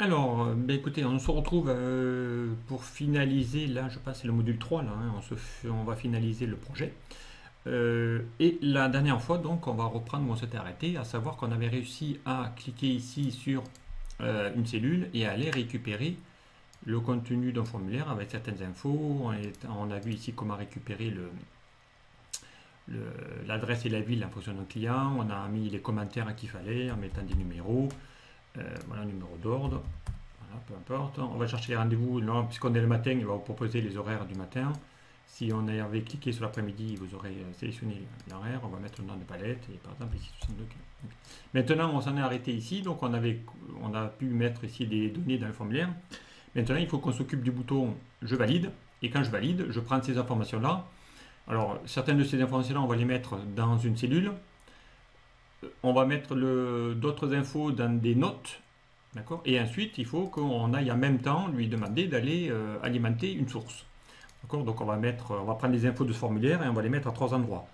Alors, ben écoutez, on se retrouve pour finaliser, là je pense c'est le module 3, là, hein, on va finaliser le projet. Et la dernière fois, donc, on va reprendre où on s'était arrêté, à savoir qu'on avait réussi à cliquer ici sur une cellule et à aller récupérer le contenu d'un formulaire avec certaines infos. On a vu ici comment récupérer l'adresse et la ville en fonction d'un client. On a mis les commentaires qu'il fallait en mettant des numéros. Voilà, numéro d'ordre. Voilà, peu importe. On va chercher les rendez-vous. Puisqu'on est le matin, il va vous proposer les horaires du matin. Si on avait cliqué sur l'après-midi, vous aurez sélectionné l'horaire. On va mettre le nom de palette. Et par exemple, ici, 62. Maintenant, on s'en est arrêté ici. Donc, on a pu mettre ici des données dans le formulaire. Maintenant, il faut qu'on s'occupe du bouton Je valide. Et quand je valide, je prends ces informations-là. Alors, certaines de ces informations-là, on va les mettre dans une cellule. On va mettre d'autres infos dans des notes. D'accord. Et ensuite, il faut qu'on aille en même temps lui demander d'aller alimenter une source. D'accord. Donc, on va prendre les infos de ce formulaire et on va les mettre à trois endroits.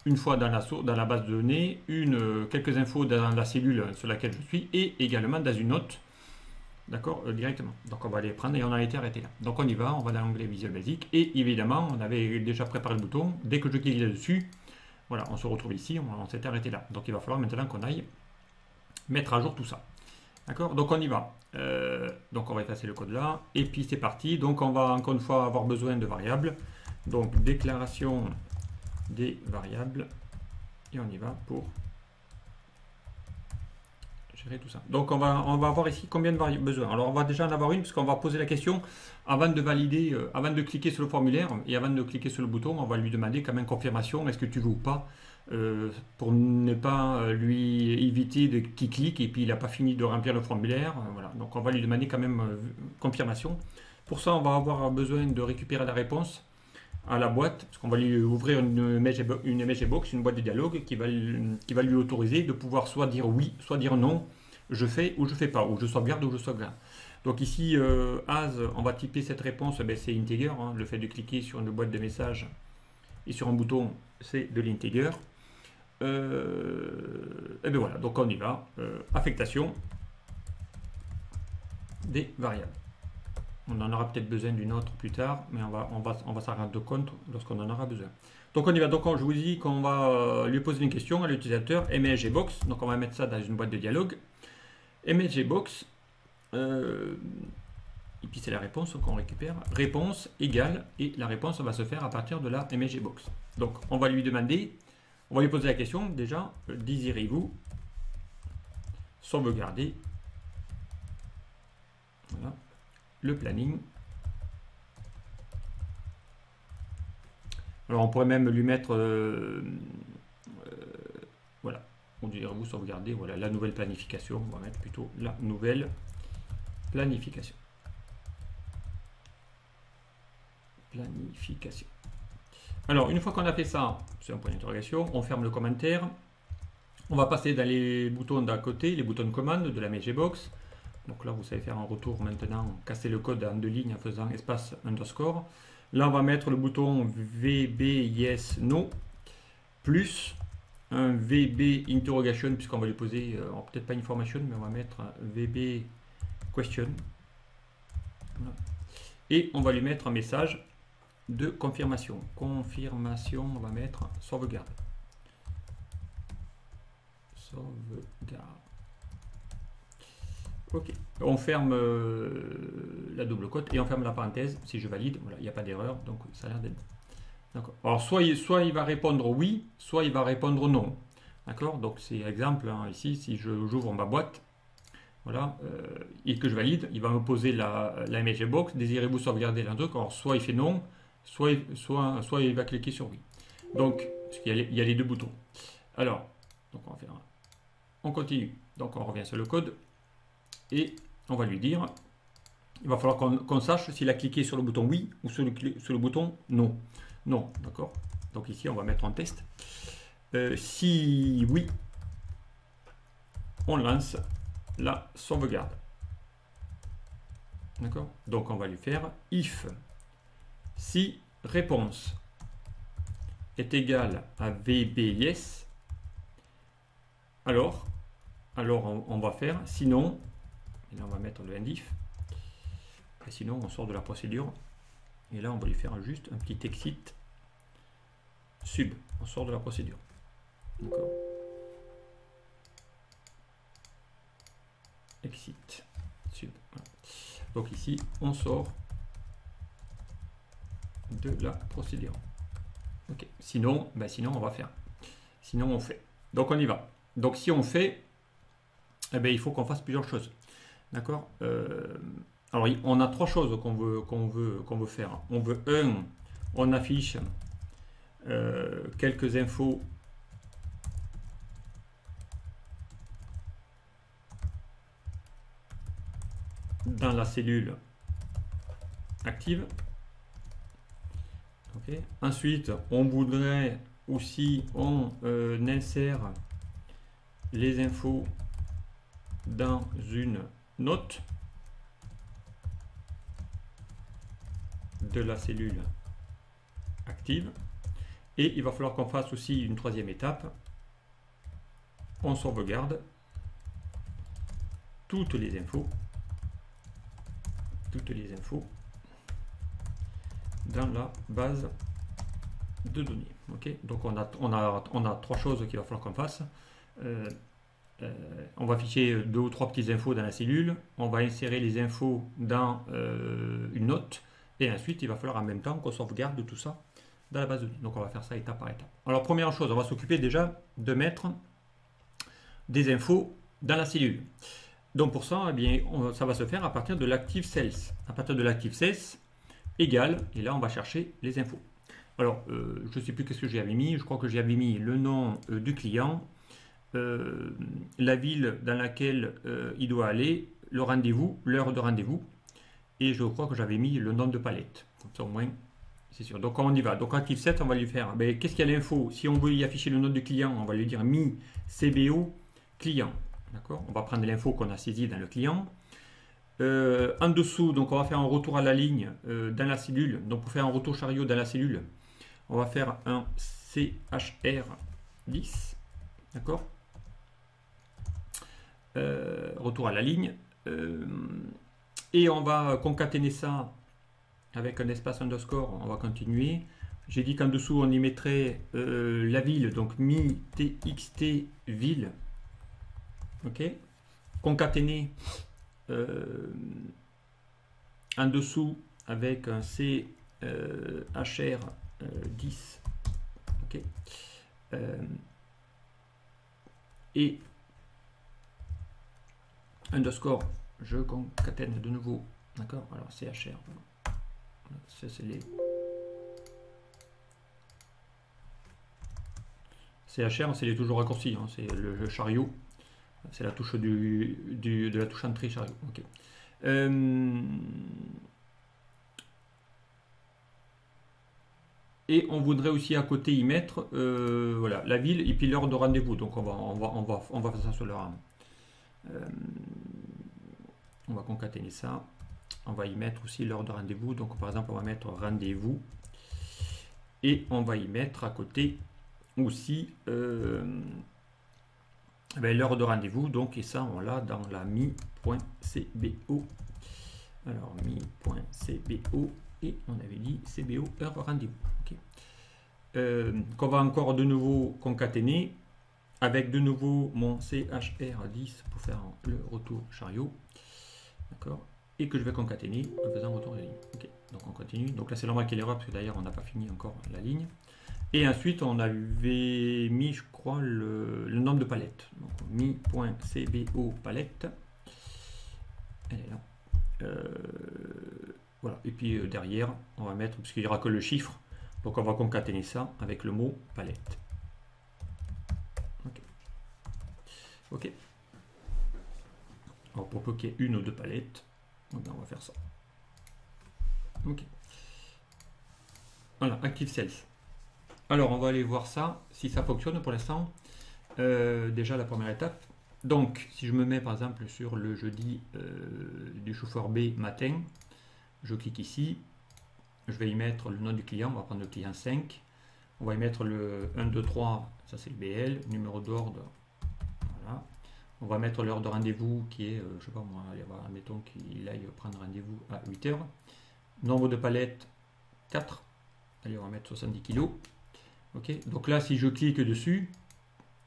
Une fois dans la base de données, quelques infos dans la cellule sur laquelle je suis et également dans une note. D'accord, directement. Donc on va les prendre et on a été arrêté là. Donc on y va, on va dans l'onglet Visual Basic et évidemment on avait déjà préparé le bouton. Dès que je clique là-dessus, voilà, on se retrouve ici, on s'est arrêté là. Donc il va falloir maintenant qu'on aille mettre à jour tout ça. D'accord, donc on y va. Donc on va effacer le code là et puis c'est parti. Donc on va encore une fois avoir besoin de variables. Donc déclaration des variables et on y va pour gérer tout ça. Donc on va voir ici combien de variables besoin. Alors on va déjà en avoir une puisqu'on va poser la question avant de valider, avant de cliquer sur le formulaire et avant de cliquer sur le bouton, on va lui demander quand même confirmation, est-ce que tu veux ou pas, pour ne pas lui éviter qu'il clique et puis il n'a pas fini de remplir le formulaire. Voilà. Donc on va lui demander quand même confirmation. Pour ça on va avoir besoin de récupérer la réponse à la boîte, parce qu'on va lui ouvrir une message box, une boîte de dialogue qui va lui autoriser de pouvoir soit dire oui, soit dire non, je fais ou je fais pas, ou je sauvegarde ou je sauvegarde. Donc ici, as, on va typer cette réponse, ben c'est integer, hein, le fait de cliquer sur une boîte de messages et sur un bouton, c'est de l'integer. Et bien voilà, donc on y va, affectation des variables. On en aura peut-être besoin d'une autre plus tard, mais on va s'en rendre compte lorsqu'on en aura besoin. Donc on y va. Donc je vous dis qu'on va lui poser une question à l'utilisateur, MSGBox. Donc on va mettre ça dans une boîte de dialogue. MSGBox, et puis c'est la réponse qu'on récupère. Réponse égale, et la réponse va se faire à partir de la MSGBox. Donc on va lui demander, on va lui poser la question déjà, désirez-vous sauvegarder voilà, le planning. Alors on pourrait même lui mettre voilà, on dirait vous sauvegarder voilà, la nouvelle planification, on va mettre plutôt la nouvelle planification. Alors une fois qu'on a fait ça, c'est un point d'interrogation, on ferme le commentaire. On va passer dans les boutons d'à côté, les boutons de commande de la MSGBox. Donc là, vous savez faire un retour maintenant, casser le code en deux lignes en faisant espace underscore. Là, on va mettre le bouton VB yes no plus un VB interrogation puisqu'on va lui poser, peut-être pas information, mais on va mettre VB question. Voilà. Et on va lui mettre un message de confirmation. Confirmation, on va mettre sauvegarde. Sauvegarde. Ok, on ferme la double cote et on ferme la parenthèse. Si je valide, voilà, il n'y a pas d'erreur, donc ça a l'air d'être bon. D'accord. Alors soit il va répondre oui, soit il va répondre non. D'accord. Donc c'est exemple hein, ici, si j'ouvre ma boîte, voilà, et que je valide, il va me poser la MSGBox. Désirez-vous sauvegarder l'un truc. Alors soit il fait non, soit il va cliquer sur oui. Donc parce qu'il y a les deux boutons. Alors donc on continue. Donc on revient sur le code. Et on va lui dire, il va falloir qu'on sache s'il a cliqué sur le bouton oui ou sur le bouton non. Non, d'accord. Donc ici, on va mettre en test. Si oui, on lance la sauvegarde. D'accord. Donc on va lui faire if si réponse est égale à VB yes, alors on va faire sinon Et là, on va mettre le indif. Et sinon, on sort de la procédure. Et là, on va lui faire juste un petit exit sub. On sort de la procédure. D'accord. Exit sub. Voilà. Donc ici, on sort de la procédure. Ok. Sinon, sinon, on va faire. Sinon, on fait. Donc, on y va. Donc, si on fait, eh bien, il faut qu'on fasse plusieurs choses. D'accord. Alors, on a trois choses qu'on veut faire. On veut, on affiche quelques infos dans la cellule active. Okay. Ensuite, on voudrait aussi, on insère les infos dans une note de la cellule active. Et il va falloir qu'on fasse aussi une troisième étape. On sauvegarde toutes les infos dans la base de données. Okay. Donc on a trois choses qu'il va falloir qu'on fasse. On va afficher deux ou trois petites infos dans la cellule. On va insérer les infos dans une note. Et ensuite, il va falloir en même temps qu'on sauvegarde tout ça dans la base de données. Donc on va faire ça étape par étape. Alors première chose, on va s'occuper déjà de mettre des infos dans la cellule. Donc pour ça, eh bien, ça va se faire à partir de l'active sales. À partir de l'active sales égale, et là on va chercher les infos. Alors je ne sais plus qu'est-ce que j'avais mis. Je crois que j'avais mis le nom du client, la ville dans laquelle il doit aller, le rendez-vous, l'heure de rendez-vous. Et je crois que j'avais mis le nom de palette. Comme ça au moins, c'est sûr. Donc on y va. Donc active 7, on va lui faire. Qu'est-ce qu'il y a l'info? Si on veut y afficher le nom du client, on va lui dire mi CBO client. D'accord. On va prendre l'info qu'on a saisie dans le client. En dessous, donc on va faire un retour à la ligne dans la cellule. Donc pour faire un retour chariot dans la cellule, on va faire un CHR10. D'accord. Retour à la ligne. Et on va concaténer ça avec un espace underscore. On va continuer. J'ai dit qu'en dessous, on y mettrait la ville, donc mi txt ville. Ok. Concaténer en dessous avec un CHR10. Ok. Et underscore, je concatène de nouveau. D'accord. Alors CHR. Ça, c'est les CHR, c'est les toujours raccourcis. Hein. C'est le chariot. C'est la touche de la touche entrée chariot. Ok. Et on voudrait aussi à côté y mettre voilà, la ville et puis l'heure de rendez-vous. Donc on va faire ça sur l'heure. On va concaténer ça. On va y mettre aussi l'heure de rendez-vous. Donc par exemple, on va mettre rendez-vous. Et on va y mettre à côté aussi l'heure de rendez-vous. Donc, et ça, on l'a dans la mi.cbo. Alors, mi.cbo. Et on avait dit CBO heure rendez-vous. Okay. Qu'on va encore de nouveau concaténer avec de nouveau mon CHR10 pour faire le retour chariot. D'accord. Et que je vais concaténer en faisant retour de ligne. Okay. Donc on continue. Donc là c'est normal qu'il y ait l'erreur parce que d'ailleurs on n'a pas fini encore la ligne. Et ensuite on avait mis, je crois, le nombre de palettes. Donc mi.cbo palette. Elle est là. Voilà. Et puis derrière on va mettre, parce qu'il n'y aura que le chiffre, donc on va concaténer ça avec le mot palette. Ok. Ok. Alors pour peu qu'il y ait une ou deux palettes. Donc on va faire ça. Ok. Voilà, Active Sales. Alors on va aller voir ça, si ça fonctionne pour l'instant. Déjà la première étape. Donc si je me mets par exemple sur le jeudi du chauffeur B matin, je clique ici, je vais y mettre le nom du client, on va prendre le client 5. On va y mettre le 1, 2, 3, ça c'est le BL, numéro d'ordre. Voilà. On va mettre l'heure de rendez-vous qui est, je sais pas moi, allez, admettons qu'il aille prendre rendez-vous à 8 heures. Nombre de palettes, 4. Allez, on va mettre 70 kg. Ok, donc là, si je clique dessus,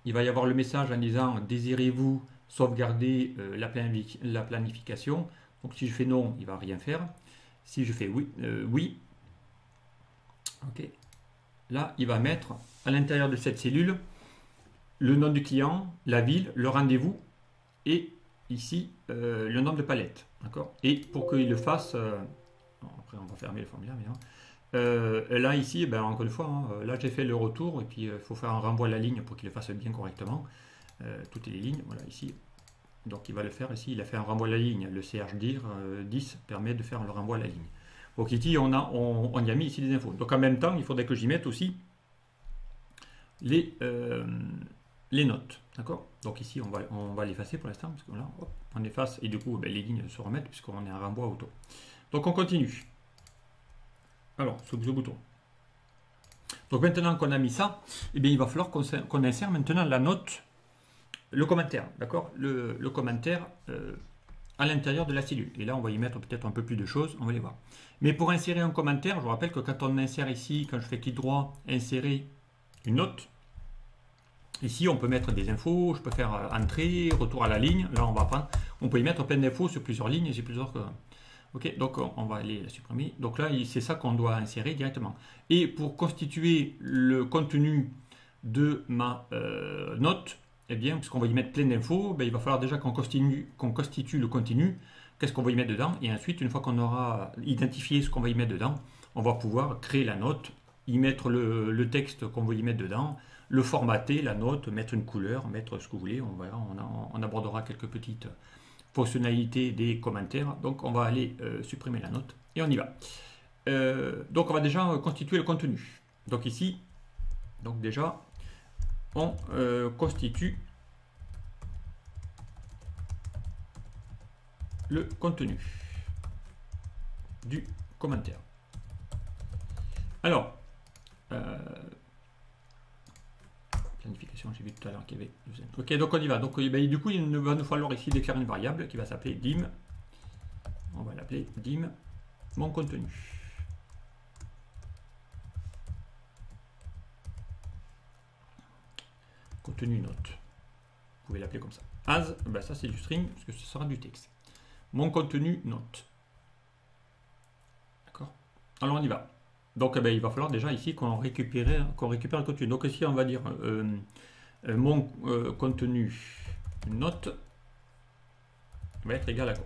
il va y avoir le message en disant désirez-vous sauvegarder la planification. Donc si je fais non, il va rien faire. Si je fais oui, oui, ok, là, il va mettre à l'intérieur de cette cellule le nom du client, la ville, le rendez-vous et ici le nombre de palettes. D'accord. Et pour qu'il le fasse, après on va fermer le formulaire évidemment. Là ici, ben, encore une fois, hein, là j'ai fait le retour et puis il faut faire un renvoi à la ligne pour qu'il le fasse bien correctement. Toutes les lignes, voilà ici. Donc il va le faire ici, il a fait un renvoi à la ligne. Le CHDIR 10 permet de faire le renvoi à la ligne. Donc ici on y a mis ici des infos. Donc en même temps, il faudrait que j'y mette aussi les notes. D'accord. Donc ici on va l'effacer pour l'instant, parce que là, hop, on efface et du coup ben, les lignes se remettent puisqu'on est un renvoi auto. Donc on continue. Alors, ce bouton. Donc maintenant qu'on a mis ça, eh bien, il va falloir qu'on insère maintenant la note, le commentaire, d'accord, le commentaire à l'intérieur de la cellule. Et là, on va y mettre peut-être un peu plus de choses, on va les voir. Mais pour insérer un commentaire, je vous rappelle que quand on insère ici, quand je fais clic droit, insérer une note, ici, on peut mettre des infos, je peux faire entrée, retour à la ligne. Là, on va prendre, on peut y mettre plein d'infos sur plusieurs lignes et sur plusieurs... Ok, donc on va aller la supprimer. Donc là, c'est ça qu'on doit insérer directement. Et pour constituer le contenu de ma note, eh bien, puisqu'on va y mettre plein d'infos, ben, il va falloir déjà qu'on constitue le contenu. Qu'est-ce qu'on va y mettre dedans? Et ensuite, une fois qu'on aura identifié ce qu'on va y mettre dedans, on va pouvoir créer la note, y mettre le texte qu'on veut y mettre dedans, le formater, la note, mettre une couleur, mettre ce que vous voulez. On abordera quelques petites fonctionnalité des commentaires. Donc on va aller supprimer la note et on y va. Donc on va déjà constituer le contenu. Donc ici, donc déjà, on constitue le contenu du commentaire. Alors, planification, j'ai vu tout à l'heure qu'il y avait... Ok, donc on y va. Donc du coup, il va nous falloir ici déclarer une variable qui va s'appeler dim. On va l'appeler dim mon contenu. Contenu note. Vous pouvez l'appeler comme ça. As, ben ça c'est du string, parce que ce sera du texte. Mon contenu note. D'accord. Alors on y va. Donc il va falloir déjà ici qu'on récupère le contenu. Donc ici on va dire mon contenu note va être égal à quoi?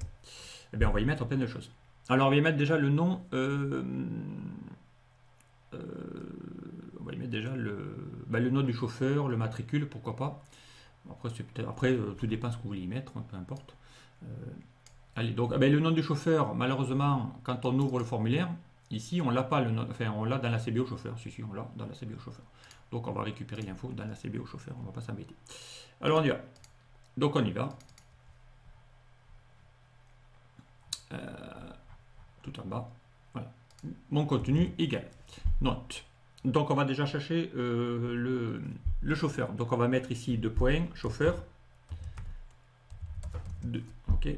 Eh bien on va y mettre plein de choses. Alors on va y mettre déjà le nom, on va y mettre déjà le nom du chauffeur, le matricule, pourquoi pas. Après, tout dépend ce que vous voulez y mettre, peu importe. Allez, donc le nom du chauffeur, malheureusement, quand on ouvre le formulaire, ici, on l'a pas, enfin, on l'a dans la CBO chauffeur. Si, on l'a dans la CBO chauffeur. Donc, on va récupérer l'info dans la CBO chauffeur. On ne va pas s'embêter. Alors, on y va. Donc, on y va. Tout en bas. Voilà. Mon contenu égal. Note. Donc, on va déjà chercher le chauffeur. Donc, on va mettre ici 2 points, chauffeur. 2. OK.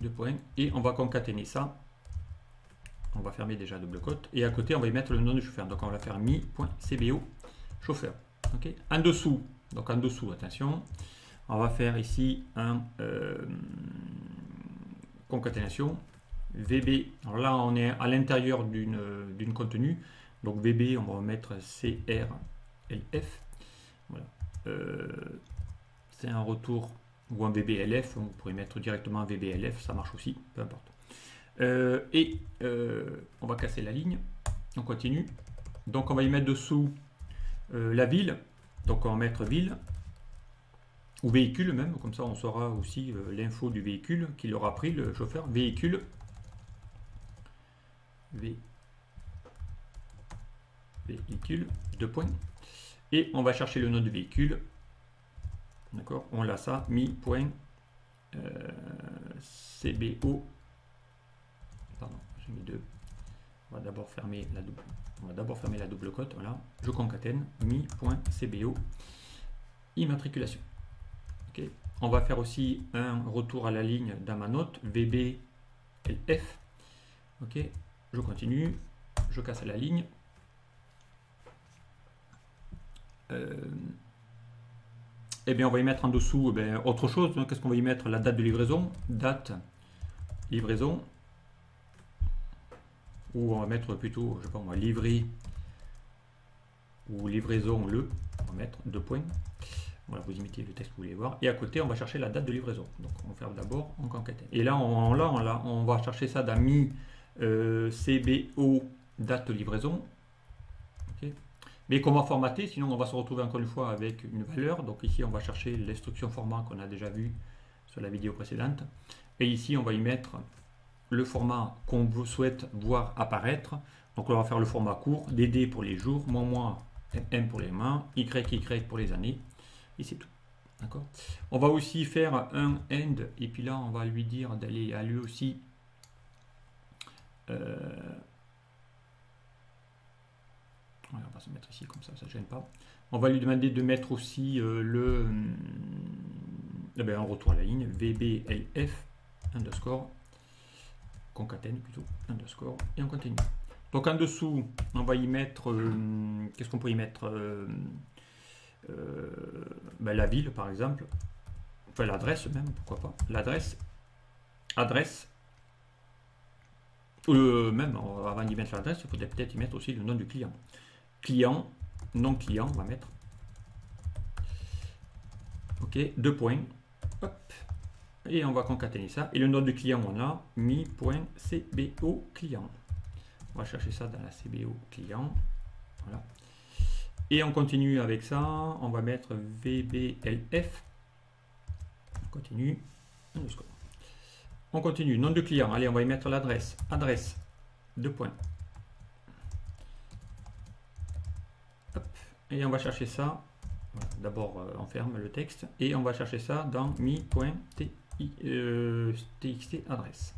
2 points. Et on va concaténer ça. On va fermer déjà double cote. Et à côté, on va y mettre le nom du chauffeur. Donc, on va faire mi.cbo chauffeur. OK. En dessous, donc en dessous, attention, on va faire ici un concaténation VB. Alors là, on est à l'intérieur d'une contenu. Donc VB, on va mettre CRLF. Voilà. C'est un retour ou un VBLF. Vous pourrez mettre directement un VBLF, ça marche aussi, peu importe. On va casser la ligne. On continue. Donc on va y mettre dessous la ville. Donc on va mettre ville ou véhicule même, comme ça on saura aussi l'info du véhicule qu'il aura pris, le chauffeur. Véhicule. Véhicule, 2 points. Et on va chercher le nom du véhicule. D'accord, on l'a ça, mi.cbo. Pardon, j'ai mis 2. On va d'abord fermer la double cote. Voilà, je concatène mi.cbo immatriculation. Ok, Ok. On va faire aussi un retour à la ligne dans ma note, VBLF. Ok, je continue, je casse la ligne. Et bien on va y mettre en dessous autre chose. Qu'est-ce qu'on va y mettre? La date de livraison, date livraison, ou on va mettre plutôt, je sais pas moi, livré ou livraison le, on va mettre 2 points. Voilà, vous imitez le texte que vous voulez voir. Et à côté, on va chercher la date de livraison. Donc on ferme d'abord, on concaténne. Et là, on va chercher ça dans mi CBO date de livraison. Okay. Mais qu'on va formater, sinon on va se retrouver encore une fois avec une valeur. Donc ici, on va chercher l'instruction format qu'on a déjà vu sur la vidéo précédente. Et ici, on va y mettre le format qu'on souhaite voir apparaître. Donc on va faire le format court, DD pour les jours, moins, M pour les mois, YY pour les années. Et c'est tout. D'accord. On va aussi faire un end, et puis là, on va lui dire d'aller à lui aussi voilà, on va se mettre ici comme ça ne gêne pas. On va lui demander de mettre aussi un retour à la ligne, VBLF, underscore, concatène plutôt, underscore, et on continue. Donc en dessous, on va y mettre, qu'est-ce qu'on peut y mettre la ville par exemple, enfin l'adresse même, pourquoi pas, l'adresse, même avant d'y mettre l'adresse, il faudrait peut-être y mettre aussi le nom du client. Client, nom client, on va mettre. Ok, 2 points. Hop. Et on va concaténer ça. Et le nom du client, on a mi.cbo client. On va chercher ça dans la CBO client. Voilà. Et on continue avec ça. On va mettre VBLF. On continue. On continue. Nom du client. Allez, on va y mettre l'adresse. Adresse. 2 points. Hop. Et on va chercher ça. Voilà. D'abord, on ferme le texte. Et on va chercher ça dans mi.txt adresse.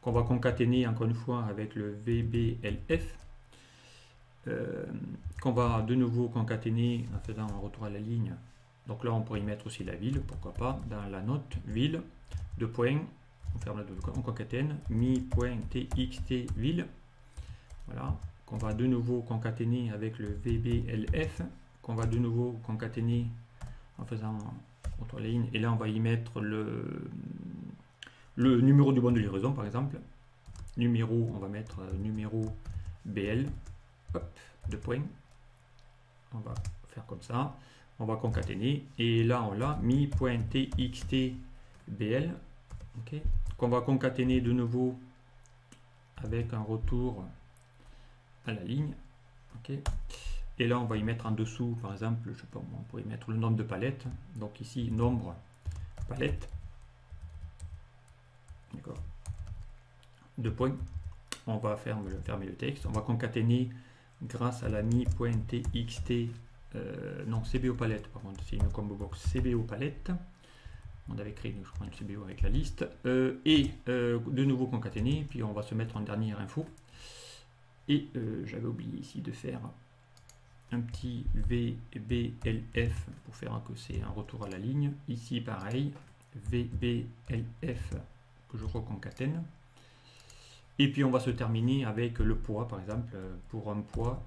Qu'on va concaténer encore une fois avec le VBLF. Qu'on va de nouveau concaténer en faisant un retour à la ligne. Donc là, on pourrait y mettre aussi la ville, pourquoi pas, dans la note ville, 2 points, on ferme la double, on concatène, mi.txt ville, voilà, qu'on va de nouveau concaténer avec le VBLF, qu'on va de nouveau concaténer en faisant retour à la ligne, et là, on va y mettre le numéro du bon de livraison, par exemple, numéro, on va mettre numéro BL, hop, 2 points, on va faire comme ça, on va concaténer, et là on l'a, mi.txtbl, okay, qu'on va concaténer de nouveau avec un retour à la ligne, okay. Et là on va y mettre en dessous, par exemple, je sais pas, on pourrait y mettre le nombre de palettes, donc ici nombre palette, d'accord, 2 points, on va fermer le texte, on va concaténer grâce à la mi.txt, non, CBO palette, par contre, c'est une combo box CBO palette. On avait créé, je crois, une CBO avec la liste. De nouveau concaténer, puis on va se mettre en dernière info. Et j'avais oublié ici de faire un petit VBLF pour faire que c'est un retour à la ligne. Ici, pareil, VBLF que je reconcatène. Et puis on va se terminer avec le poids, par exemple, pour un poids.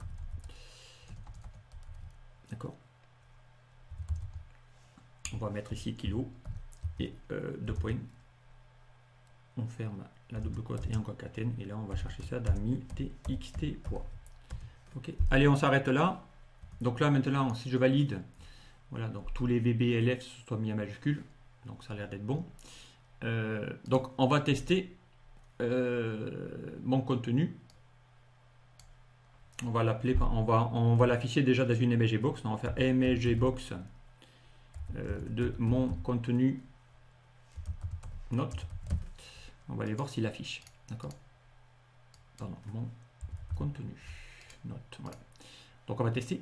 D'accord. On va mettre ici kilo et 2 points. On ferme la double cote et on concatène. Et là, on va chercher ça dans mi.txt poids. Ok. Allez, on s'arrête là. Donc là, maintenant, si je valide, voilà, donc tous les VBLF soient mis en majuscule. Donc ça a l'air d'être bon. Donc on va tester mon contenu. On va l'appeler, on va l'afficher déjà dans une MSG box. On va faire MSG box de mon contenu note. On va aller voir s'il affiche. D'accord. Pardon, mon contenu note. Voilà. Donc on va tester.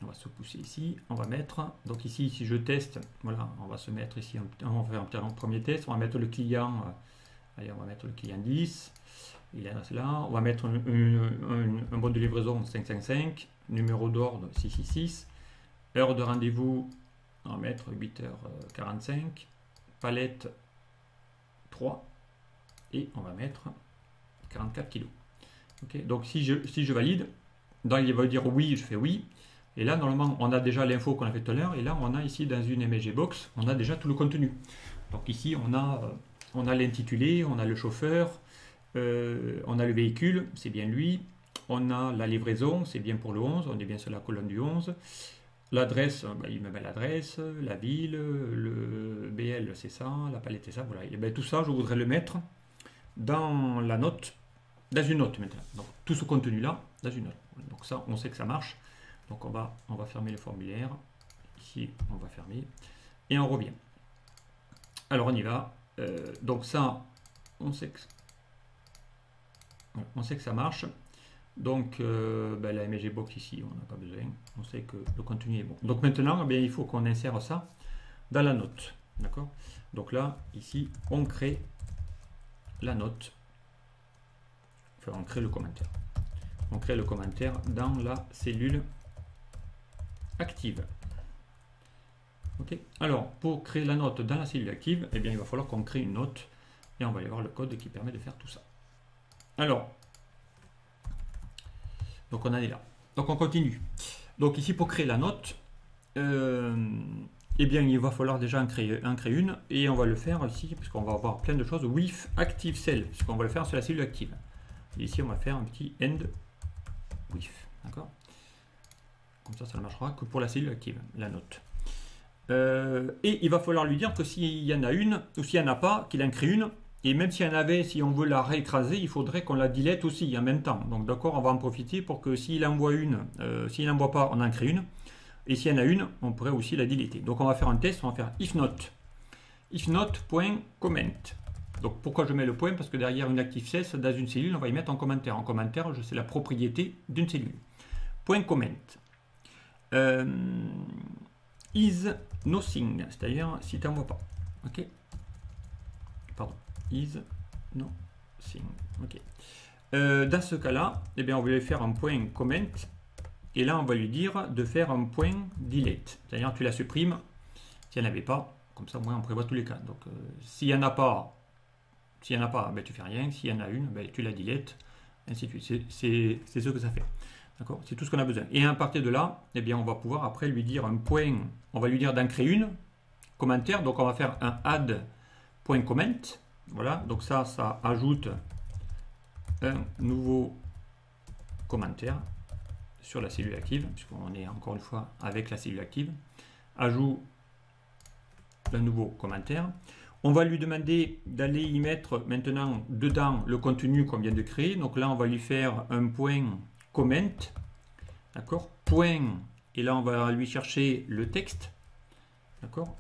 On va se pousser ici. On va mettre. Donc ici, si je teste, voilà, on va se mettre ici. On va faire un premier test. On va mettre le client. Allez, on va mettre le client 10. Il est là. On va mettre un bon de livraison 555, numéro d'ordre 666, heure de rendez-vous On va mettre 8h45, palette 3, et on va mettre 44 kg. Okay, donc si je valide, donc il va dire oui, je fais oui. Et là, normalement, on a déjà l'info qu'on a fait tout à l'heure. Et là, on a ici, dans une MSG Box, on a déjà tout le contenu. Donc ici, on a l'intitulé, on a le chauffeur, on a le véhicule, c'est bien lui. On a la livraison, c'est bien pour le 11, on est bien sur la colonne du 11. L'adresse, il me met l'adresse, la ville, le BL, c'est ça, la palette, c'est ça. Voilà. Et bien, tout ça, je voudrais le mettre dans la note, dans une note maintenant. Donc, tout ce contenu-là, dans une note. Donc ça, on sait que ça marche. Donc on va fermer le formulaire. Ici, on va fermer. Et on revient. Alors on y va. Donc ça, on sait que ça marche. Donc la MSG Box ici, on n'a pas besoin. On sait que le contenu est bon. Donc maintenant, bien, il faut qu'on insère ça dans la note. D'accord? Donc là, ici, on crée la note. Enfin, on crée le commentaire. On crée le commentaire dans la cellule active. Ok. Alors, pour créer la note dans la cellule active, eh bien, il va falloir qu'on crée une note et on va y avoir le code qui permet de faire tout ça. Alors, donc on en est là. Donc on continue. Donc ici, pour créer la note, eh bien, il va falloir déjà en créer une et on va le faire ici, puisqu'on va avoir plein de choses with active cell, puisqu'on va le faire sur la cellule active. Et ici, on va faire un petit end with. D'accord? Comme ça ne marchera que pour la cellule active, la note. Et il va falloir lui dire que s'il y en a une, ou s'il n'y en a pas, qu'il en crée une. Et même s'il y en avait, si on veut la réécraser, il faudrait qu'on la delete aussi en même temps. Donc d'accord, on va en profiter pour que s'il envoie une, s'il n'envoie pas, on en crée une. Et s'il y en a une, on pourrait aussi la deleter. Donc on va faire un test, on va faire if not.comment. Donc pourquoi je mets le point? Parce que derrière une active cess, dans une cellule, on va y mettre un commentaire. En commentaire, c'est la propriété d'une cellule. Point comment. Is nothing, c'est-à-dire si tu n'envoies pas. Ok. Pardon. Is nothing. Ok. Dans ce cas-là, eh bien, on va lui faire un point comment. Et là, on va lui dire de faire un point delete. C'est-à-dire tu la supprimes. S'il n'y en avait pas, comme ça, au moins, on prévoit tous les cas. Donc, s'il n'y en a pas, ben, tu fais rien. S'il y en a une, ben, tu la delete. Ainsi de suite. C'est ce que ça fait. D'accord? C'est tout ce qu'on a besoin. Et à partir de là, eh bien, on va pouvoir après lui dire un point. On va lui dire d'en créer une commentaire. Donc, on va faire un add.comment. Voilà. Donc, ça ajoute un nouveau commentaire sur la cellule active, puisqu'on est encore une fois avec la cellule active. Ajout un nouveau commentaire. On va lui demander d'aller y mettre maintenant dedans le contenu qu'on vient de créer. Donc là, on va lui faire un point comment, d'accord, point, et là on va lui chercher le texte, d'accord,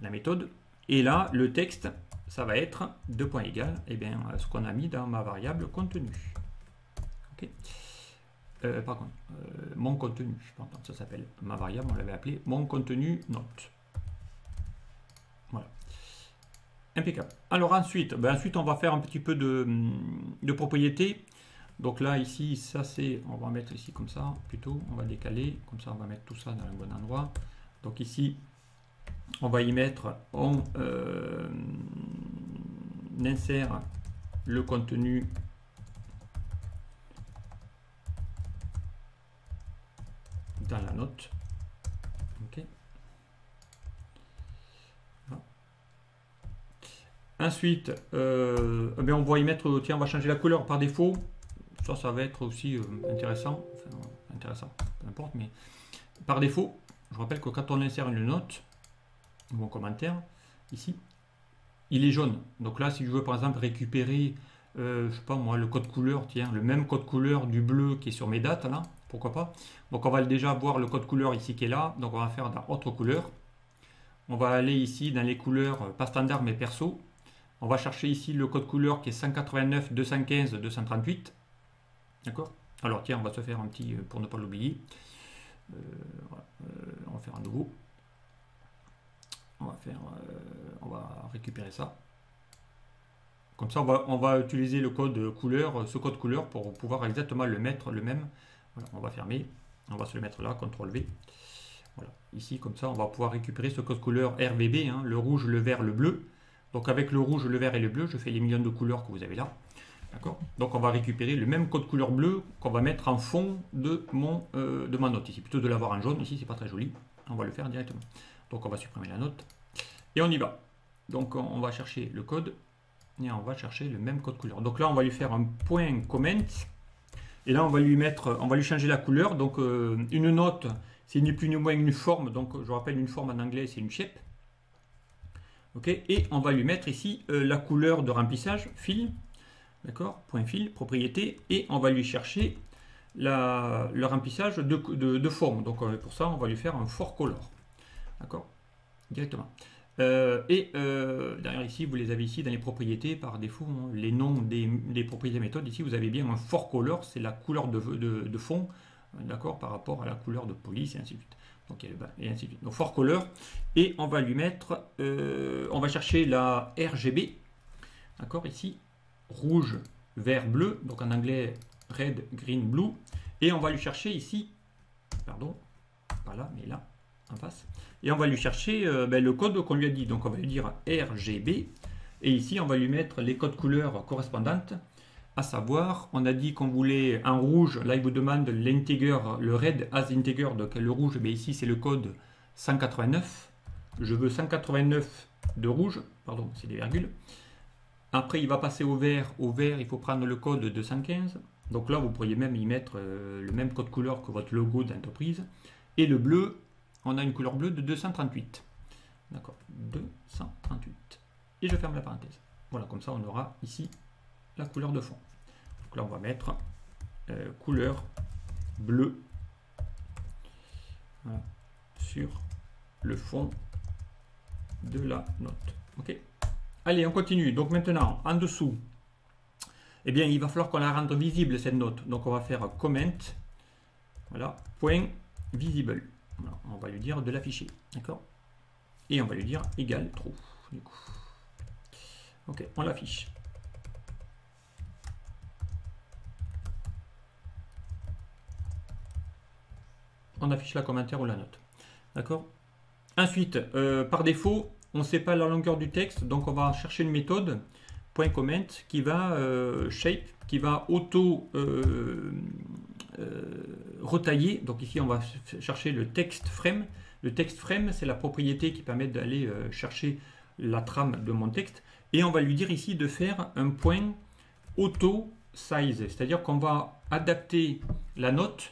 la méthode, et là le texte, ça va être deux points égal, et bien ce qu'on a mis dans ma variable contenu. Ok. Par contre, mon contenu, pardon, ça s'appelle ma variable, on l'avait appelé mon contenu note. Voilà. Impeccable. Alors ensuite, on va faire un petit peu de propriété. Donc là, ici, ça c'est, on va mettre ici comme ça, plutôt, on va décaler, comme ça on va mettre tout ça dans le bon endroit. Donc ici, on va y mettre, on insère le contenu dans la note. Ok. Voilà. Ensuite, on va y mettre, tiens, on va changer la couleur par défaut. Ça va être aussi intéressant, enfin, intéressant, peu importe, mais par défaut, je rappelle que quand on insère une note ou un commentaire, ici, il est jaune. Donc là, si je veux par exemple récupérer, je sais pas moi, le code couleur, tiens, le même code couleur du bleu qui est sur mes dates, là, pourquoi pas. Donc on va déjà voir le code couleur ici qui est là, donc on va faire dans autre couleur. On va aller ici dans les couleurs, pas standard mais perso. On va chercher ici le code couleur qui est 189, 215, 238. D'accord? Alors tiens, on va se faire un petit, pour ne pas l'oublier, voilà, on va faire un nouveau. On va récupérer ça. Comme ça, on va utiliser le code couleur, ce code couleur pour pouvoir exactement le mettre le même. Voilà, on va fermer, on va se le mettre là, CTRL V. Voilà. Ici, comme ça, on va pouvoir récupérer ce code couleur RVB, hein, le rouge, le vert, le bleu. Donc avec le rouge, le vert et le bleu, je fais les millions de couleurs que vous avez là. D'accord. Donc on va récupérer le même code couleur bleu qu'on va mettre en fond de ma note ici. Plutôt de l'avoir en jaune, ici c'est pas très joli. On va le faire directement. Donc on va supprimer la note. Et on y va. Donc on va chercher le code. Et on va chercher le même code couleur. Donc là on va lui faire un point comment. Et là on va lui changer la couleur. Donc une note, c'est ni plus ni moins une forme. Donc je rappelle, une forme en anglais c'est une shape. Ok. Et on va lui mettre ici la couleur de remplissage, fill. D'accord, point fil, propriété, et on va lui chercher le remplissage de forme. Donc pour ça, on va lui faire un for color. D'accord, directement. Derrière ici, vous les avez ici dans les propriétés par défaut, hein, les noms des propriétés méthodes. Ici, vous avez bien un for color, c'est la couleur de fond, d'accord, par rapport à la couleur de police et ainsi de suite. Donc, et ainsi de suite. Donc for color, et on va lui mettre, on va chercher la RGB, d'accord, ici. Rouge, vert, bleu, donc en anglais red, green, blue, et on va lui chercher ici, pardon, pas là, mais là, en face, et on va lui chercher le code qu'on lui a dit, donc on va lui dire RGB, et ici on va lui mettre les codes couleurs correspondantes, à savoir, on a dit qu'on voulait en rouge, là il vous demande l'integer, le red as integer, donc le rouge, mais ici c'est le code 189, je veux 189 de rouge, pardon, c'est des virgules. Après, il va passer au vert. Au vert, il faut prendre le code 215. Donc là, vous pourriez même y mettre le même code couleur que votre logo d'entreprise. Et le bleu, on a une couleur bleue de 238. D'accord, 238. Et je ferme la parenthèse. Voilà, comme ça, on aura ici la couleur de fond. Donc là, on va mettre couleur bleue voilà, sur le fond de la note. Ok. Allez, on continue. Donc maintenant, en dessous, eh bien, il va falloir qu'on la rende visible, cette note. Donc on va faire comment, voilà, point visible. Voilà, on va lui dire de l'afficher, d'accord. Et on va lui dire égal true, du coup. Ok, on l'affiche. On affiche la commentaire ou la note, d'accord. Ensuite, par défaut, on ne sait pas la longueur du texte, donc on va chercher une méthode, point comment, qui va shape, qui va auto retailler. Donc ici, on va chercher le text frame. Le text frame, c'est la propriété qui permet d'aller chercher la trame de mon texte. Et on va lui dire ici de faire un point auto size, c'est-à-dire qu'on va adapter la note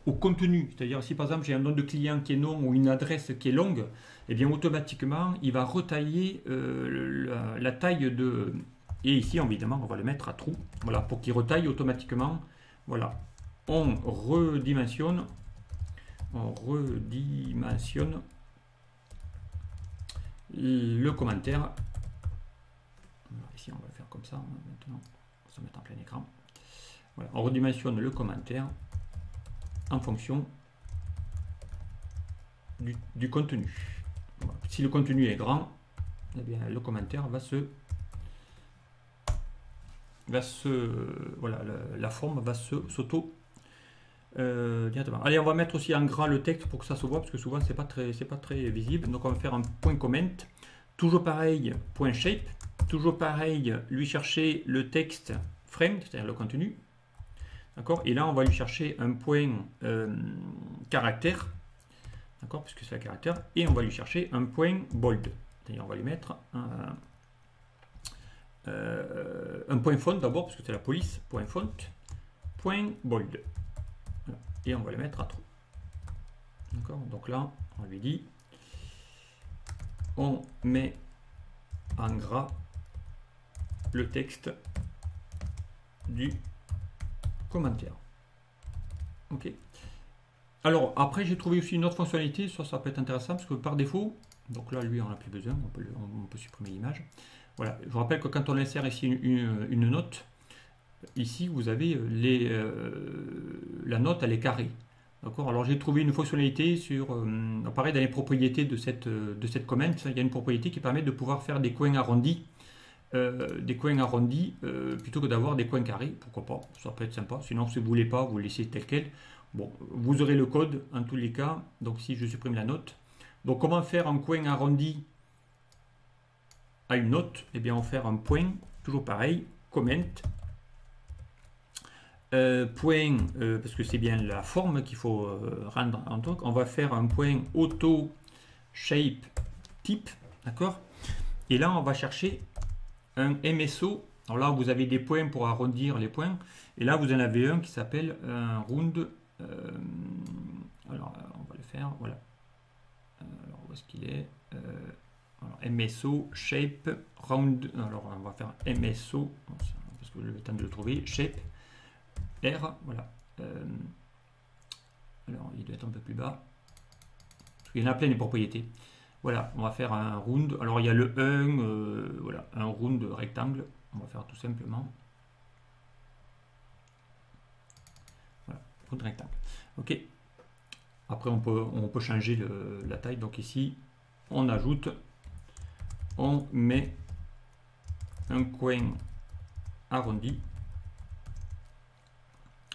au contenu. C'est-à-dire si par exemple j'ai un nom de client qui est long ou une adresse qui est longue, et bien automatiquement il va retailler la taille de... Et ici évidemment on va le mettre à true, voilà, pour qu'il retaille automatiquement. Voilà, on redimensionne le commentaire. Ici on va le faire comme ça, maintenant on va se mettre en plein écran. Voilà, on redimensionne le commentaire en fonction du contenu. Voilà. Si le contenu est grand, eh bien, le commentaire va voilà, la forme va s'auto directement. Allez, on va mettre aussi en gras le texte pour que ça se voit, parce que souvent c'est pas très visible. Donc on va faire un point comment, toujours pareil, point shape, toujours pareil, lui chercher le texte frame, c'est-à-dire le contenu. D'accord. Et là, on va lui chercher un point caractère, d'accord, puisque c'est un caractère, et on va lui chercher un point bold. C'est-à-dire, on va lui mettre un point font d'abord, parce que c'est la police, point font, point bold. Voilà. Et on va le mettre à true. D'accord. Donc là, on lui dit, on met en gras le texte du commentaire. Ok. Alors après j'ai trouvé aussi une autre fonctionnalité, ça peut être intéressant parce que par défaut, donc là lui on n'a plus besoin, on peut supprimer l'image. Voilà, je vous rappelle que quand on insère ici une note, ici vous avez la note elle est carrée. D'accord. Alors j'ai trouvé une fonctionnalité sur, pareil dans les propriétés de cette comment, il y a une propriété qui permet de pouvoir faire des coins arrondis. Plutôt que d'avoir des coins carrés, pourquoi pas, ça peut être sympa. Sinon si vous voulez pas, vous le laissez tel quel. Bon, vous aurez le code en tous les cas. Donc si je supprime la note. Donc comment faire un coin arrondi à une note? Eh bien on va faire un point, toujours pareil, comment. Point, parce que c'est bien la forme qu'il faut rendre en tant. On va faire un point auto shape type, d'accord? Et là on va chercher un MSO. Alors là vous avez des points pour arrondir les points, et là vous en avez un qui s'appelle un round. Alors on va le faire, voilà. Alors où est-ce qu'il est, alors, MSO shape round. Alors on va faire MSO parce que le temps de le trouver, shape R, voilà. Alors, il doit être un peu plus bas. Parce qu'il y en a plein des propriétés. Voilà, on va faire un round. Alors, il y a le 1, voilà, un round rectangle. On va faire tout simplement. Voilà, round rectangle. OK. Après, on peut changer la taille. Donc ici, on ajoute, on met un coin arrondi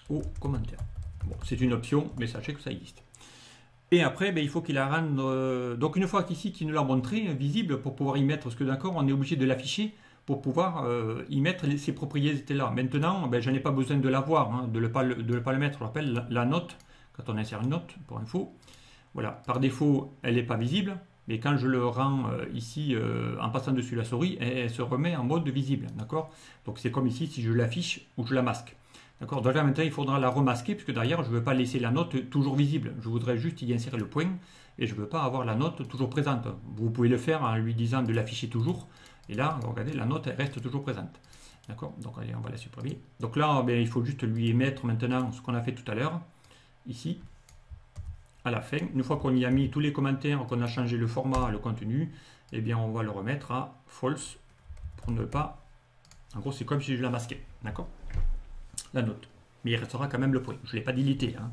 au commentaire. Bon, c'est une option, mais sachez que ça existe. Et après, ben, il faut qu'il la rende. Donc une fois qu'ici, qu'il nous l'a montré, visible, pour pouvoir y mettre, parce que d'accord, on est obligé de l'afficher pour pouvoir y mettre ces propriétés-là. Maintenant, ben, je n'ai pas besoin de l'avoir, hein, de ne pas le mettre. Je rappelle la note, quand on insère une note, pour info. Voilà, par défaut, elle n'est pas visible, mais quand je le rends ici, en passant dessus la souris, elle se remet en mode visible, d'accord? Donc c'est comme ici, si je l'affiche ou je la masque. D'accord. Donc là maintenant il faudra la remasquer puisque derrière je ne veux pas laisser la note toujours visible. Je voudrais juste y insérer le point et je ne veux pas avoir la note toujours présente. Vous pouvez le faire en lui disant de l'afficher toujours. Et là, regardez, la note elle reste toujours présente. D'accord. Donc allez, on va la supprimer. Donc là, ben, il faut juste lui émettre maintenant ce qu'on a fait tout à l'heure. Ici, à la fin. Une fois qu'on y a mis tous les commentaires, qu'on a changé le format, le contenu, eh bien on va le remettre à false pour ne pas... En gros, c'est comme si je la masquais. D'accord. La note, mais il restera quand même le point. Je ne l'ai pas deleté, hein.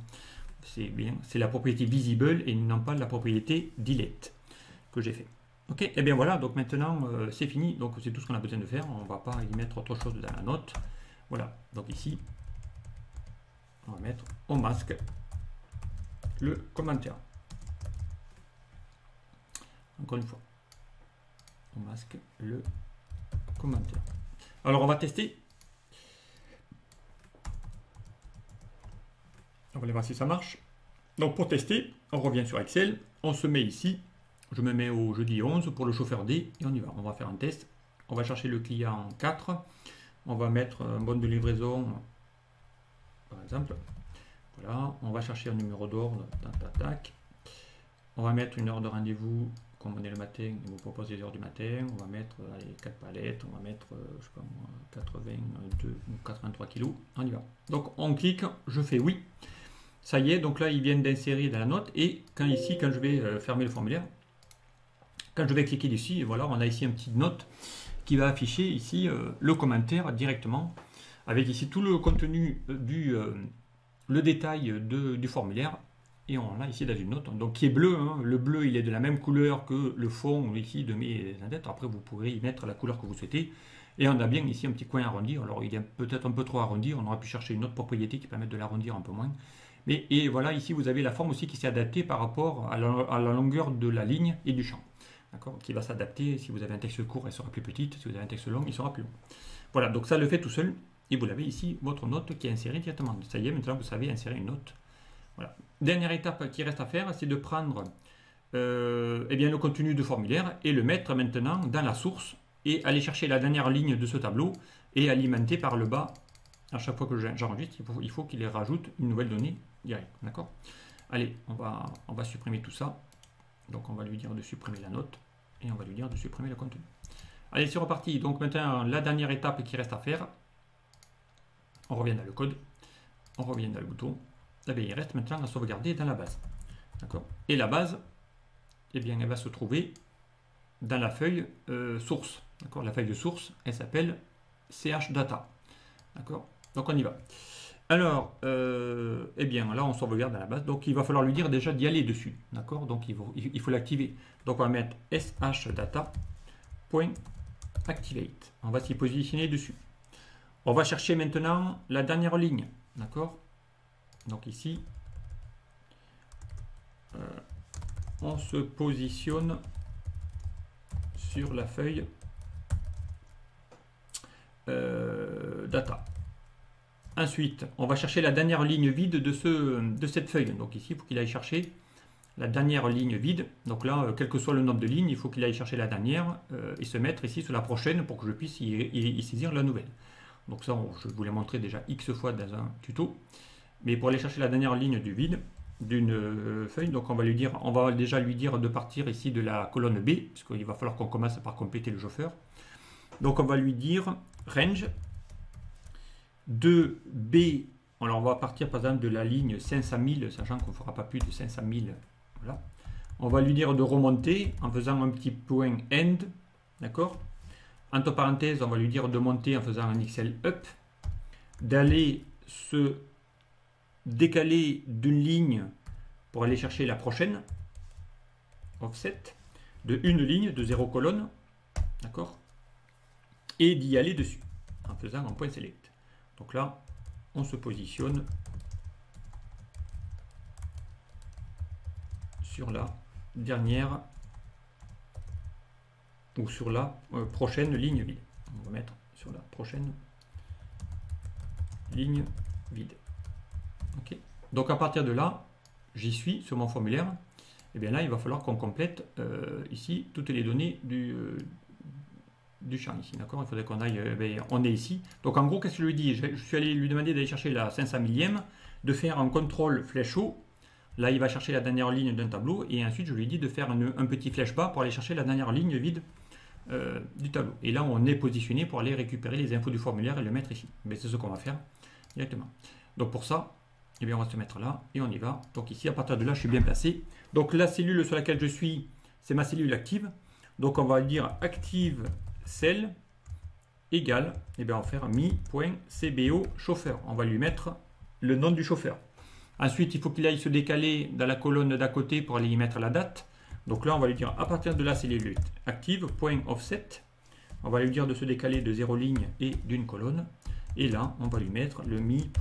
C'est bien, c'est la propriété visible et non pas la propriété delete que j'ai fait. Ok, et bien voilà, donc maintenant c'est fini, donc c'est tout ce qu'on a besoin de faire. On ne va pas y mettre autre chose dans la note. Voilà, donc ici on va mettre, on masque le commentaire. Encore une fois, on masque le commentaire. Alors on va tester. On va aller voir si ça marche. Donc pour tester, on revient sur Excel, on se met ici, je me mets au jeudi 11 pour le chauffeur D et on y va. On va faire un test. On va chercher le client 4, on va mettre un bon de livraison, par exemple. Voilà, on va chercher un numéro d'ordre, tac. On va mettre une heure de rendez-vous, comme on est le matin, il vous propose des heures du matin. On va mettre allez, 4 palettes, on va mettre, je sais pas moi, 82 ou 83 kilos. On y va. Donc on clique, je fais oui. Ça y est, donc là, ils viennent d'insérer dans la note. Et quand ici, quand je vais fermer le formulaire, quand je vais cliquer dessus, et voilà, on a ici une petite note qui va afficher ici le commentaire directement, avec ici tout le contenu le détail du formulaire. Et on l'a ici dans une note, donc qui est bleu. Hein. Le bleu, il est de la même couleur que le fond ici de mes index. Après, vous pourrez y mettre la couleur que vous souhaitez. Et on a bien ici un petit coin arrondi. Alors, il est peut-être un peu trop arrondi. On aurait pu chercher une autre propriété qui permet de l'arrondir un peu moins. Mais, et voilà, ici, vous avez la forme aussi qui s'est adaptée par rapport à la longueur de la ligne et du champ. D'accord, qui va s'adapter. Si vous avez un texte court, elle sera plus petite. Si vous avez un texte long, il sera plus long. Voilà, donc ça le fait tout seul. Et vous l'avez ici, votre note qui est insérée directement. Ça y est, maintenant, vous savez insérer une note. Voilà. Dernière étape qui reste à faire, c'est de prendre eh bien, le contenu du formulaire et le mettre maintenant dans la source et aller chercher la dernière ligne de ce tableau et alimenter par le bas. À chaque fois que j'enregistre, il faut qu'il rajoute une nouvelle donnée directe. D'accord. Allez, on va supprimer tout ça. Donc on va lui dire de supprimer la note et on va lui dire de supprimer le contenu. Allez, c'est reparti. Donc maintenant, la dernière étape qui reste à faire, on revient dans le code, on revient dans le bouton. Eh bien, il reste maintenant à sauvegarder dans la base. D'accord. Et la base, eh bien, elle va se trouver dans la feuille source. D'accord. La feuille de source, elle s'appelle CHData. D'accord. Donc on y va. Alors, eh bien, là, on sauvegarde dans la base. Donc, il va falloir lui dire déjà d'y aller dessus. D'accord. Donc, il faut l'activer. Donc, on va mettre shdata.activate. On va s'y positionner dessus. On va chercher maintenant la dernière ligne. D'accord. Donc ici, on se positionne sur la feuille data. Ensuite, on va chercher la dernière ligne vide de cette feuille. Donc ici, il faut qu'il aille chercher la dernière ligne vide. Donc là, quel que soit le nombre de lignes, il faut qu'il aille chercher la dernière et se mettre ici sur la prochaine pour que je puisse y saisir la nouvelle. Donc ça, je vous l'ai montré déjà X fois dans un tuto. Mais pour aller chercher la dernière ligne du vide d'une feuille, donc on va déjà lui dire de partir ici de la colonne B, puisqu'il va falloir qu'on commence par compléter le chauffeur. Donc on va lui dire range de B. Alors on va partir par exemple de la ligne 500 000, sachant qu'on ne fera pas plus de 500 000. Voilà. On va lui dire de remonter en faisant un petit point end, d'accord. Entre parenthèses, on va lui dire de monter en faisant un XL up, d'aller se décaler d'une ligne pour aller chercher la prochaine, offset, de une ligne, de 0 colonne, d'accord, et d'y aller dessus en faisant un point select. Donc là, on se positionne sur la dernière ou sur la prochaine ligne vide. On va mettre sur la prochaine ligne vide. Ok. Donc à partir de là, j'y suis sur mon formulaire. Et bien là, il va falloir qu'on complète ici toutes les données du champ ici, d'accord. Il faudrait qu'on aille, on est ici. Donc en gros, qu'est-ce que je lui dis? Je suis allé lui demander d'aller chercher la 500 millième, de faire un contrôle flèche haut. Là, il va chercher la dernière ligne d'un tableau et ensuite je lui dis de faire un petit flèche bas pour aller chercher la dernière ligne vide du tableau. Et là, on est positionné pour aller récupérer les infos du formulaire et le mettre ici. Mais c'est ce qu'on va faire directement. Donc pour ça, eh bien, on va se mettre là et on y va. Donc ici, à partir de là, je suis bien placé. Donc la cellule sur laquelle je suis, c'est ma cellule active. Donc on va dire active cell égale, et bien on va faire mi.cbo chauffeur. On va lui mettre le nom du chauffeur. Ensuite, il faut qu'il aille se décaler dans la colonne d'à côté pour aller y mettre la date. Donc là, on va lui dire à partir de la cellule active.offset. On va lui dire de se décaler de 0 ligne et d'une colonne. Et là, on va lui mettre le mi.cbo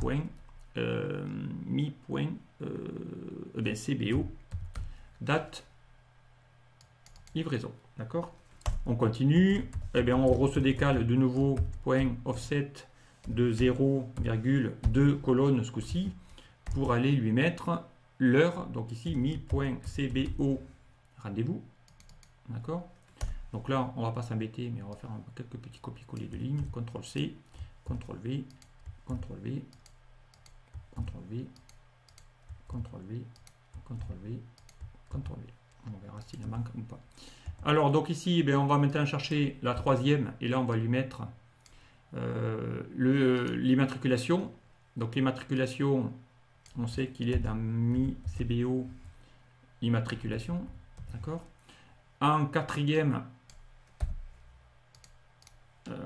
date livraison. D'accord? On continue. Eh bien, on se décale de nouveau point offset de 0,2 colonnes ce coup-ci pour aller lui mettre l'heure. Donc ici, mi.cbo rendez-vous. D'accord? Donc là, on ne va pas s'embêter, mais on va faire quelques petits copier-coller de lignes. CTRL-C, CTRL-V, CTRL-V, CTRL-V, CTRL-V, CTRL-V, CTRL-V. On verra s'il en manque ou pas. Alors, donc ici, on va maintenant chercher la troisième, et là, on va lui mettre l'immatriculation. Donc, l'immatriculation, on sait qu'il est dans mi-CBO immatriculation. D'accord? En quatrième,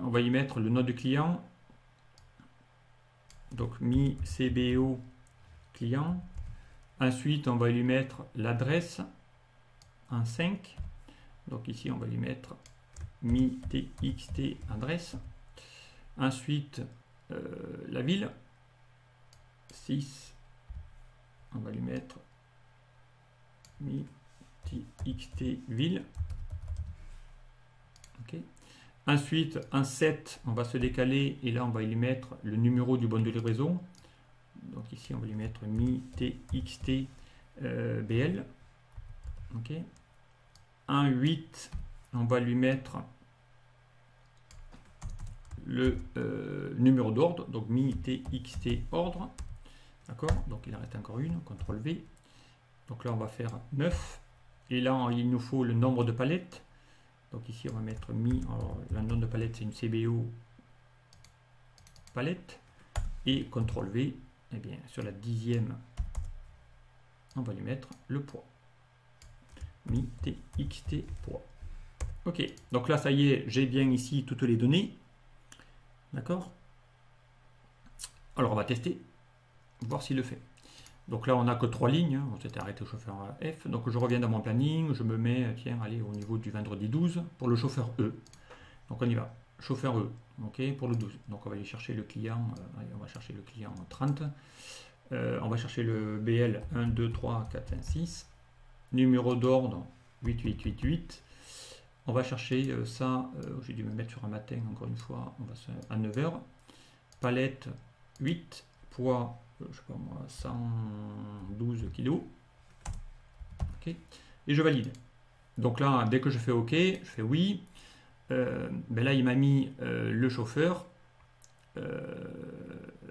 on va y mettre le nom du client. Donc, mi-CBO client. Ensuite, on va lui mettre l'adresse en 5. Donc ici, on va lui mettre mi-txt adresse. Ensuite, la ville. 6. On va lui mettre mi-txt ville. Ok. Ensuite, en 7, on va se décaler et là, on va lui mettre le numéro du bon de livraison. Donc ici, on va lui mettre mi-txt bl. Ok. En 8, on va lui mettre le numéro d'ordre, donc mi-txt ordre. D'accord? Donc il en reste encore une, CTRL V. Donc là, on va faire 9. Et là, il nous faut le nombre de palettes. Donc ici, on va mettre mi. Alors, le nombre de palettes, c'est une CBO palette. Et CTRL V. Eh bien, sur la 10e, on va lui mettre le poids. Mi-txt poids. Ok, donc là, ça y est, j'ai bien ici toutes les données. D'accord? Alors, on va tester, voir s'il le fait. Donc là, on n'a que 3 lignes. On s'était arrêté au chauffeur F. Donc, je reviens dans mon planning. Je me mets, tiens, allez, au niveau du vendredi 12 pour le chauffeur E. Donc, on y va. Chauffeur E, ok, pour le 12. Donc, on va aller chercher le client. Allez, on va chercher le client 30. On va chercher le BL 1, 2, 3, 4, 5, 6. numéro d'ordre 8888. On va chercher ça, j'ai dû me mettre sur un matin encore une fois, on va à 9h. Palette 8, poids, je sais pas moi, 112 kg. Ok. Et je valide. Donc là, dès que je fais OK, je fais oui. Ben là, il m'a mis le chauffeur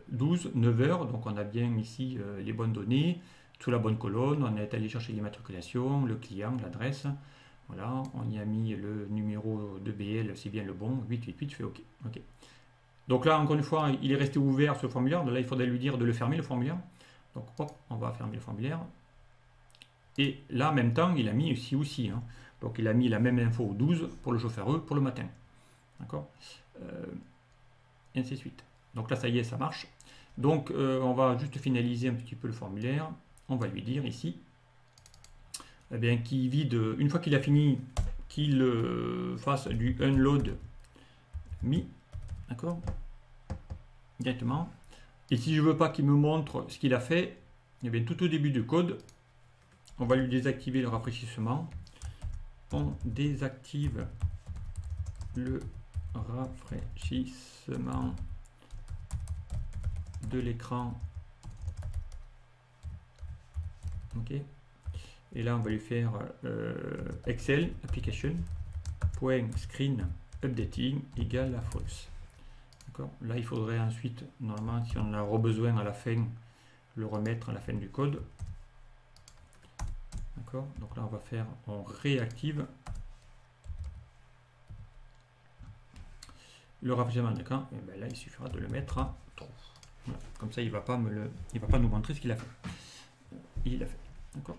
12, 9h. Donc on a bien ici les bonnes données, sous la bonne colonne. On est allé chercher l'immatriculation, le client, l'adresse. Voilà, on y a mis le numéro de BL, c'est bien le bon, 888, je fais OK. OK. Donc là, encore une fois, il est resté ouvert ce formulaire. Là, il faudrait lui dire de le fermer, le formulaire. Donc hop, on va fermer le formulaire. Et là, en même temps, il a mis ici aussi. Hein. Donc il a mis la même info au 12 pour le chauffeur E pour le matin. D'accord, et ainsi de suite. Donc là, ça y est, ça marche. Donc on va juste finaliser un petit peu le formulaire. On va lui dire ici, eh bien, qu'il vide, une fois qu'il a fini, qu'il fasse du unload me. D'accord, directement. Et si je veux pas qu'il me montre ce qu'il a fait, eh bien, tout au début du code, on va lui désactiver le rafraîchissement. On désactive le rafraîchissement de l'écran. Ok. Et là, on va lui faire Excel application .screen updating égale à false. D'accord. Là, il faudrait ensuite, normalement, si on a besoin à la fin, le remettre à la fin du code. D'accord. Donc là, on va faire, on réactive le rafraîchissement de l'écran. Et bien là, il suffira de le mettre à true. Voilà. Comme ça, il va pas nous montrer ce qu'il a fait. Il l'a fait. D'accord.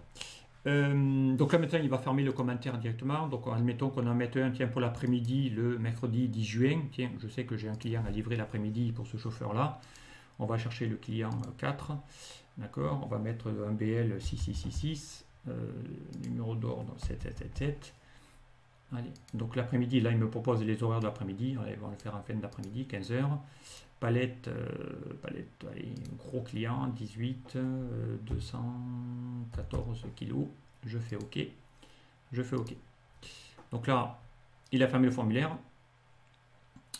Donc là maintenant il va fermer le commentaire directement. Donc admettons qu'on en mette un, tiens, pour l'après-midi, le mercredi 10 juin. Tiens, je sais que j'ai un client à livrer l'après-midi pour ce chauffeur là. On va chercher le client 4. D'accord. On va mettre un BL 6666, numéro d'ordre 7777. Allez, donc l'après-midi, là il me propose les horaires de l'après-midi. On va le faire en fin d'après-midi, 15h. Palette, allez, gros client, 18, 214 kg. Je fais OK. Je fais OK. Donc là, il a fermé le formulaire.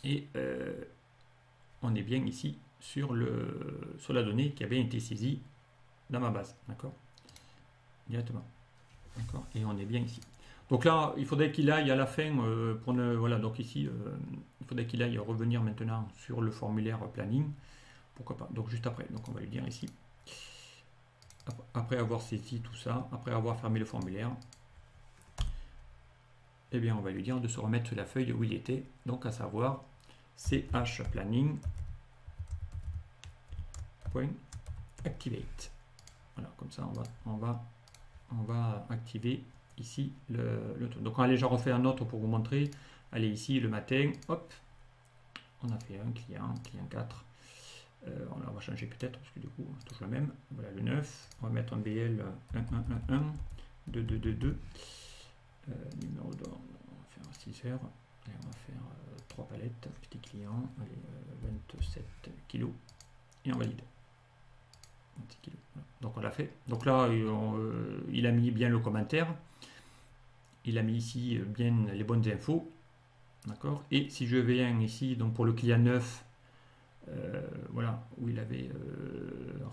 Et on est bien ici sur la donnée qui a bien été saisie dans ma base. D'accord, directement. D'accord. Et on est bien ici. Donc là, il faudrait qu'il aille à la fin, voilà, donc ici, il faudrait qu'il aille revenir maintenant sur le formulaire planning. Pourquoi pas, donc juste après. Donc on va lui dire ici, après avoir saisi tout ça, après avoir fermé le formulaire, eh bien on va lui dire de se remettre sur la feuille où il était, donc à savoir ch planning .activate. Voilà, comme ça on va activer ici le truc. Donc allez, j'en refais un autre pour vous montrer. Allez, ici le matin, hop, on a fait un client 4. On va changer peut-être parce que du coup c'est toujours le même. Voilà le 9. On va mettre un BL 1111 2222. Numéro d'ordre, on va faire 6 heures. Et on va faire 3 palettes, petit client, allez, 27 kg. Et on valide. 26 kg. Voilà. Donc on l'a fait. Donc là, il a mis bien le commentaire. Il a mis ici bien les bonnes infos. D'accord. Et si je viens ici, donc pour le client 9, voilà, où il avait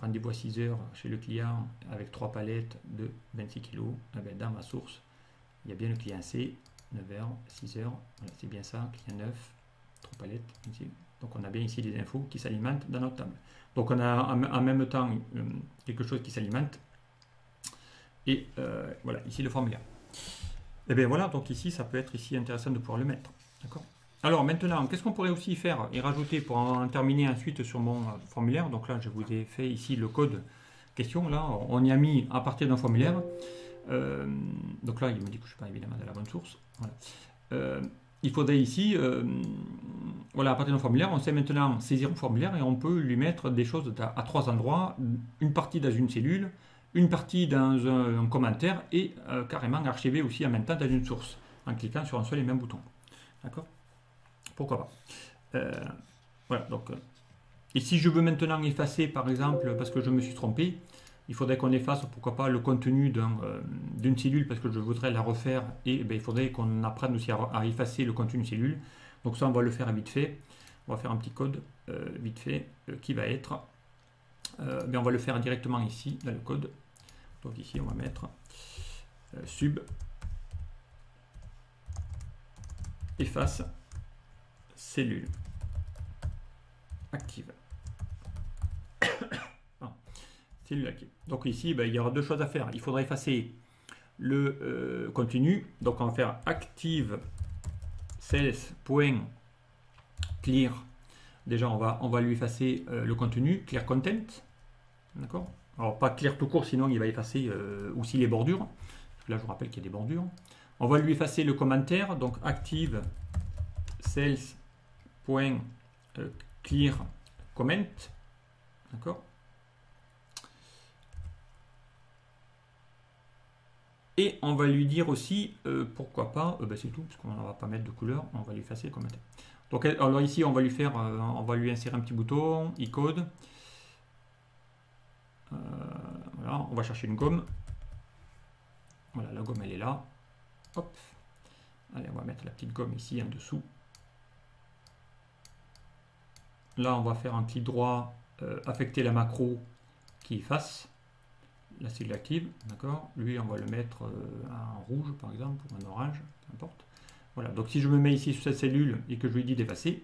rendez-vous à 6 heures chez le client avec 3 palettes de 26 kg, eh bien, dans ma source, il y a bien le client C, 9h, 6h, voilà, c'est bien ça, client 9, 3 palettes, ici. Donc on a bien ici des infos qui s'alimentent dans notre table. Donc on a en même temps quelque chose qui s'alimente. Et voilà, ici le formulaire. Et bien voilà, donc ici ça peut être ici intéressant de pouvoir le mettre. D'accord. Alors maintenant, qu'est-ce qu'on pourrait aussi faire et rajouter pour en terminer ensuite sur mon formulaire. Donc là, je vous ai fait ici le code question. Là, on y a mis à partir d'un formulaire. Donc là, il me dit que je ne suis pas évidemment de la bonne source. Voilà. Il faudrait ici, voilà, à partir d'un formulaire, on sait maintenant saisir un formulaire et on peut lui mettre des choses à 3 endroits. Une partie dans une cellule, une partie dans un commentaire et carrément archiver aussi en même temps dans une source en cliquant sur un seul et même bouton. D'accord. Pourquoi pas. Voilà, donc. Et si je veux maintenant effacer, par exemple, parce que je me suis trompé, il faudrait qu'on efface, pourquoi pas, le contenu d'une cellule parce que je voudrais la refaire et il faudrait qu'on apprenne aussi à effacer le contenu de cellule. Donc ça, on va le faire vite fait. On va faire un petit code vite fait qui va être, on va le faire directement ici dans le code. Donc ici, on va mettre sub efface cellule active. Cellule active. Donc ici, il y aura deux choses à faire. Il faudra effacer le contenu. Donc on va faire active sales.clear. Déjà, on va lui effacer le contenu, clear content. D'accord? Alors pas clear tout court, sinon il va effacer aussi les bordures. Parce que là, je vous rappelle qu'il y a des bordures. On va lui effacer le commentaire. Donc active sales.clear comment. D'accord? Et on va lui dire aussi, pourquoi pas, c'est tout, parce qu'on ne va pas mettre de couleur, on va lui effacer le commentaire. Donc alors ici, on va lui faire, on va lui insérer un petit bouton, e-code. Voilà, on va chercher une gomme. Voilà, la gomme elle est là. Hop. Allez, on va mettre la petite gomme ici en dessous. Là, on va faire un clic droit, affecter la macro qui efface la cellule active, d'accord. Lui, on va le mettre en rouge, par exemple, ou en orange, peu importe. Voilà, donc si je me mets ici sur cette cellule et que je lui dis d'effacer,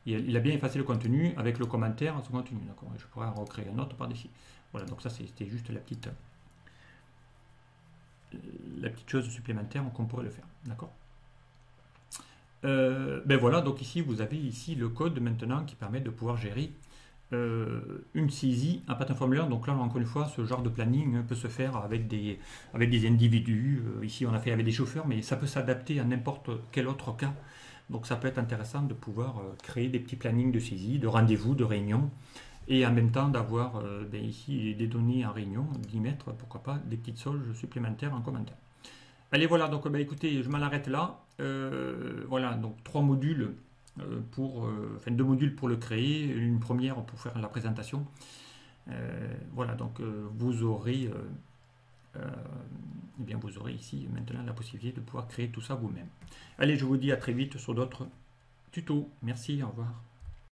il a bien effacé le contenu avec le commentaire à son contenu, d'accord. Je pourrais en recréer un autre par-dessus. Voilà, donc ça, c'était juste la petite chose supplémentaire qu'on pourrait le faire, d'accord. Voilà, donc ici, vous avez ici le code maintenant qui permet de pouvoir gérer une saisie à Pattern Formulaire. Donc là, encore une fois, ce genre de planning peut se faire avec des individus. Ici, on a fait avec des chauffeurs, mais ça peut s'adapter à n'importe quel autre cas. Donc ça peut être intéressant de pouvoir créer des petits plannings de saisie, de rendez-vous, de réunion, et en même temps d'avoir ici des données en réunion, d'y mettre, pourquoi pas, des petites sauges supplémentaires en commentaire. Allez, voilà, donc écoutez, je m'en arrête là. Voilà, donc 3 modules. Deux modules pour le créer, une première pour faire la présentation. Voilà, donc vous aurez ici maintenant la possibilité de pouvoir créer tout ça vous-même. Allez, je vous dis à très vite sur d'autres tutos. Merci, au revoir.